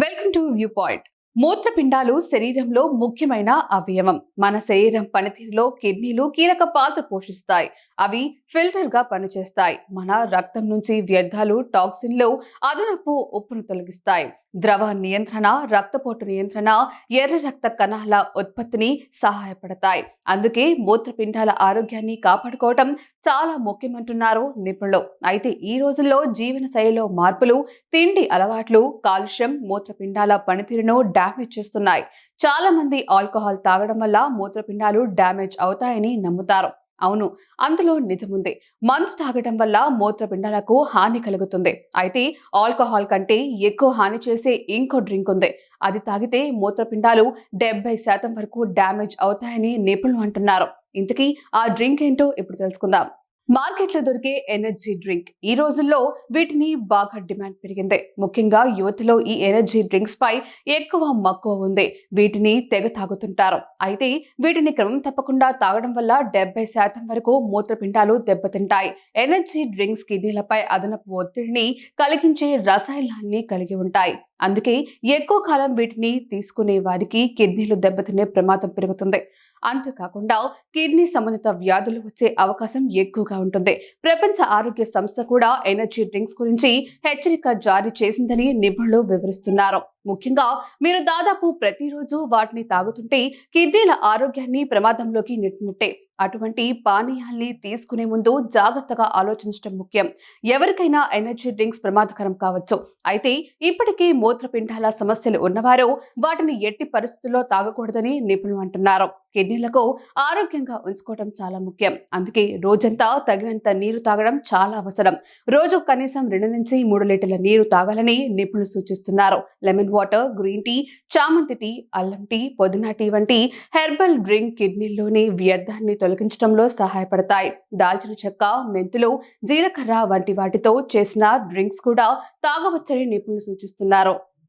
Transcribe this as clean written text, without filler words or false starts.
Welcome to view point. మూత్రపిండాలు శరీరంలో ముఖ్యమైన అవయవం. మన శరీరం పనితీరులో కిడ్నీలు కీలక పాత్ర పోషిస్తాయి. అవి ఫిల్టర్ గా పనిచేస్తాయి. మన రక్తం నుంచి వ్యర్థాలు, టాక్సిన్లు, అదనపు ఉప్పును తొలగిస్తాయి. ద్రవ నియంత్రణ, రక్తపోటు నియంత్రణ, ఎర్ర రక్త కణాల ఉత్పత్తిని సహాయపడతాయి. అందుకే మూత్రపిండాల ఆరోగ్యాన్ని కాపాడుకోవటం చాలా ముఖ్యమంటున్నారు నిపుణులు. అయితే ఈ రోజుల్లో జీవన శైలిలో మార్పులు, తిండి అలవాట్లు, కాలుష్యం మూత్రపిండాల పనితీరును డ్యామేజ్ చేస్తున్నాయి. చాలా మంది ఆల్కహాల్ తాగడం వల్ల మూత్రపిండాలు డ్యామేజ్ అవుతాయని నమ్ముతారు. అవును, అందులో నిజముంది. మందు తాగడం వల్ల మూత్రపిండాలకు హాని కలుగుతుంది. అయితే ఆల్కహాల్ కంటే ఎక్కువ హాని చేసే ఇంకో డ్రింక్ ఉంది. అది తాగితే మూత్రపిండాలు 70% వరకు డ్యామేజ్ అవుతాయని నిపుణులు అంటున్నారు. ఇంతకీ ఆ డ్రింక్ ఏంటో ఇప్పుడు తెలుసుకుందాం. మార్కెట్లో దొరికే ఎనర్జీ డ్రింక్. ఈ రోజుల్లో వీటిని బాగా డిమాండ్ పెరిగింది. ముఖ్యంగా యువతలో ఈ ఎనర్జీ డ్రింక్స్ పై ఎక్కువ మక్కువ ఉంది. వీటిని తెగ తాగుతుంటారు. అయితే వీటిని క్రమం తప్పకుండా తాగడం వల్ల 70% వరకు మూత్రపిండాలు దెబ్బతింటాయి. ఎనర్జీ డ్రింక్స్ కిడ్నీలపై అదనపు ఒత్తిడిని కలిగించే రసాయనాన్ని కలిగి ఉంటాయి. అందుకే ఎక్కువ కాలం వీటిని తీసుకునే వారికి కిడ్నీలు దెబ్బతినే ప్రమాదం పెరుగుతుంది. అంతేకాకుండా కిడ్నీ సంబంధిత వ్యాధులు వచ్చే అవకాశం ఎక్కువగా ఉంటుంది. ప్రపంచ ఆరోగ్య సంస్థ కూడా ఎనర్జీ డ్రింక్స్ గురించి హెచ్చరిక జారీ చేసిందని నిపుణులు వివరిస్తున్నారు. ముఖ్యంగా మీరు దాదాపు ప్రతిరోజు వాటిని తాగుతుంటే కిడ్నీల ఆరోగ్యాన్ని ప్రమాదంలోకి నెట్టినట్టే. అటువంటి పానీయాల్ని తీసుకునే ముందు జాగ్రత్తగా ఆలోచించడం ముఖ్యం. ఎవరికైనా ఎనర్జీ డ్రింక్స్ ప్రమాదకరం కావచ్చు. అయితే ఇప్పటికీ మూత్రపిండాల సమస్యలు ఉన్నవారు వాటిని ఎట్టి పరిస్థితుల్లో తాగకూడదని నిపుణులు అంటున్నారు. కిడ్నీలకు ఆరోగ్యంగా ఉంచుకోవడం చాలా ముఖ్యం. అందుకే రోజంతా తగినంత నీరు తాగడం చాలా అవసరం. రోజు కనీసం 2 నుంచి 3 లీటర్ల నీరు తాగాలని నిపుణులు సూచిస్తున్నారు. లెమన్ వాటర్, గ్రీన్ టీ, చామంతి టీ, అల్లం టీ, పుదీనా టీ వంటి హెర్బల్ డ్రింక్ కిడ్నీలోని వ్యర్థాన్ని తొలగించడంలో సహాయపడతాయి. దాల్చిన చెక్క, మెంతులు, జీలకర్ర వంటి వాటితో చేసిన డ్రింక్స్ కూడా తాగవచ్చని నిపుణులు సూచిస్తున్నారు.